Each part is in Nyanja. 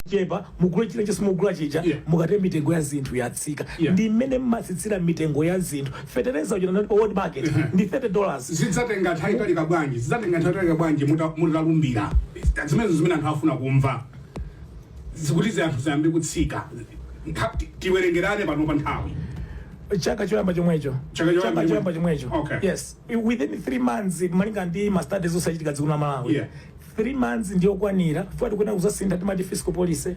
chepa mugule chile chisimugula chicha mukate mitengo ya zinthu yatsika ndi mmene mmasitsira mitengo ya zinthu fertilizer uchina pa world market ndi $30 zidzatenga nthawi italika bwanji mutalumbira zimene anthu afuna kumva zikuti anthu zayambe kutsika tiwerengerane pano pa nthawi chaka choyamba chomwecho okay. Yes, within 3 months malinga ndi ma studies osachitika dziko Malawi 3 months ndiyo kwanira fuati kwenda kuzasintha timati fiscal policy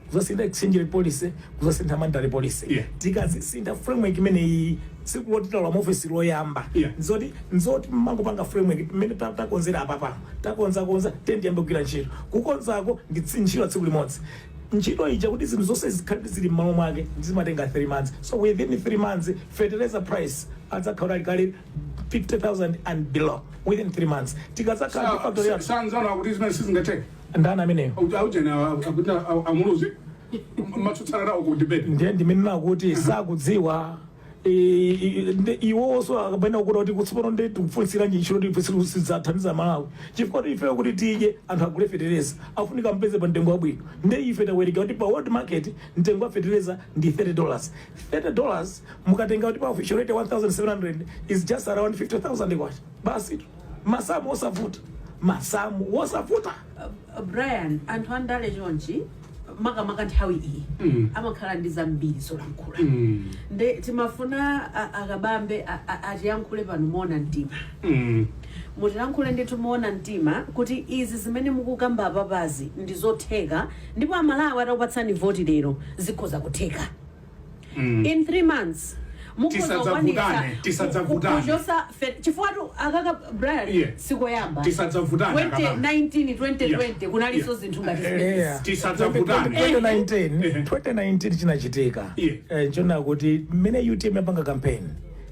kuzasintha exchange policy kuzasintha monetary policy tikazisintha framework imene iyi sikulotita la office loyamba nzoti mangopanga framework imene takonzera apapa takonza tendi yambe kugwira ntchito kukonzako ndi ntchito tsiku limodzi ntchito ija kuti zinthu zonse zikhale zili m'malo mwake zimatenga 3 months so within 3 months fertilizer price adzakhala kale 50,000 and below within 3 months tikazakhala factory ya sanzana kuti zimene sizingateke ndana ameneyo aujena amuluzi matsutsana nawo ku debate ndiye ndimene nakuti sakudziwa iwonso akapenda kuda kuti kutsopano ndi tikufunsira ntchito kuti sidzathandiza Malawi chifukwa ife kuti tije anthu agule fertilizer afunika mpeze pa mtengo wabwino ndi ife tawereka kuti pa world market mtengo wa fertilizer ndi $30 mukatenga kuti pa official rate 1,700 is just around 50,000 kwacha basi masamu wosavuta Brian anthu andale chonchi maka nthawi iyi amakhala ndi zambiri zolankhula nde timafuna akabambe atiyankhule pano moona mtima mutilankhule ndi tumuona mtima kuti izi zimene mukukamba apapazi ndi zotheka ndipo Amalawi atakupatsani voti lero zikhoza kutheka in 3 months tisadzavutane chifukwa akaka Brian sikoyamba 2019 kunaliso zinthu ngati tisadzavutane 2019 chinachitika nchona kuti mmene Yoti imapanga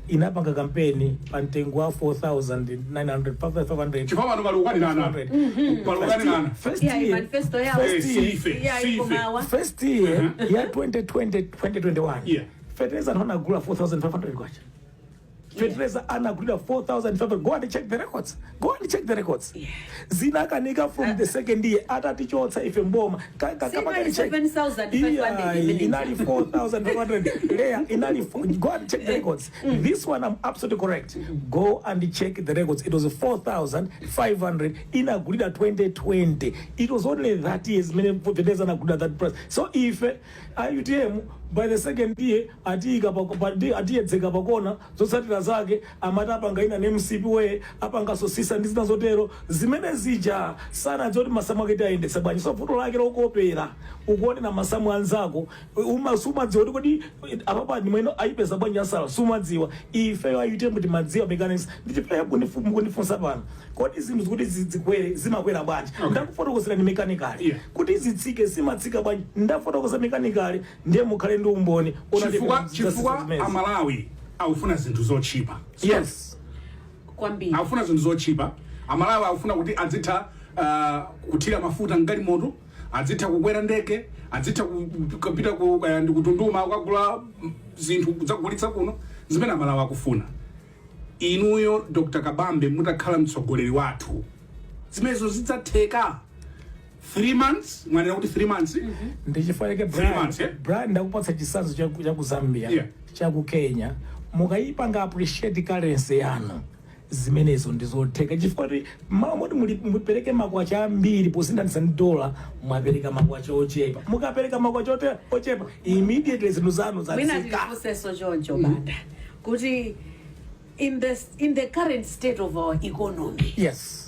inapanga campaign pa mtengo wa 4,900 500 chifukwa vanhu valukanirana first year ya 2020-2021 fertilizer anagula 4,500 kwacha fertilizer anagula 4,500 go and check the records zinakanika from the second year atatichotsa ife mboma inali 4,500 layer inali go and check the records this one I'm absolutely correct go and check the records it was 4,500 inagulida 2020 it was only that years many fertilizer anagulida that price so if IUTM by the second year atiyedzeka pakona zotsatira zake amati apanga ina nemsipi we apanga sosisa ndi zina zotero zimene zija sana zoti masamu aketi ayendetsa bwanji so vuto lake lokopera ukuone na masamu anzako sumadziwa kuti apapa ndimweno ayipeza bwanji asala sumadziwa ife ayite kuti madziwa mechanics ndichipeya kundifunsa pano kodi zinthu kuti zikwere zimakwera bwanji ndakufotokozera ni mechanical kuti zitsike zimatsika bwanji ndafotokoza mechanical ndiye mukhale ndi umboni chifukwa Amalawi aufuna zinthu zochipa yes kwambiri aufuna zinthu zochipa Amalawi aufuna kuti adzitha kuthira mafuta ngali moto adzitha kukwera ndege adzitha kupita ndi kutunduma ukagula zinthu zakugulitsa kuno zimene Amalawi akufuna inuyo Dr. Kabambe mutakhala mtsogoleri wathu zimenezo zidzatheka 3 months mwanena kuti 3 months ndichifanike Brian ndakupatsa chisanzo cha ku Zambia cha ku Kenya mukayipanga appreciate currency yanu zimenezo ndizotheka chifukwa kuti mama mupereke makwacha ambiri posinthanitsa ndi dola mwapereka makwacha ochepa mukapereka makwacha ochepa immediately zinthu zanu zatsika proceso choncho banda kuti in the current state of our economy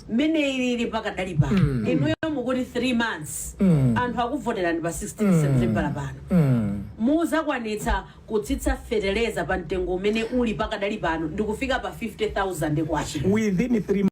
mene ili pakadali pano inuyo mukuti 3 months anthu akuvoterani pa 16 September pano muzakwanitsa kutsitsa fertilizer pa mtengo umene uli pakadali pano ndikufika pa 50,000 kwacha within 3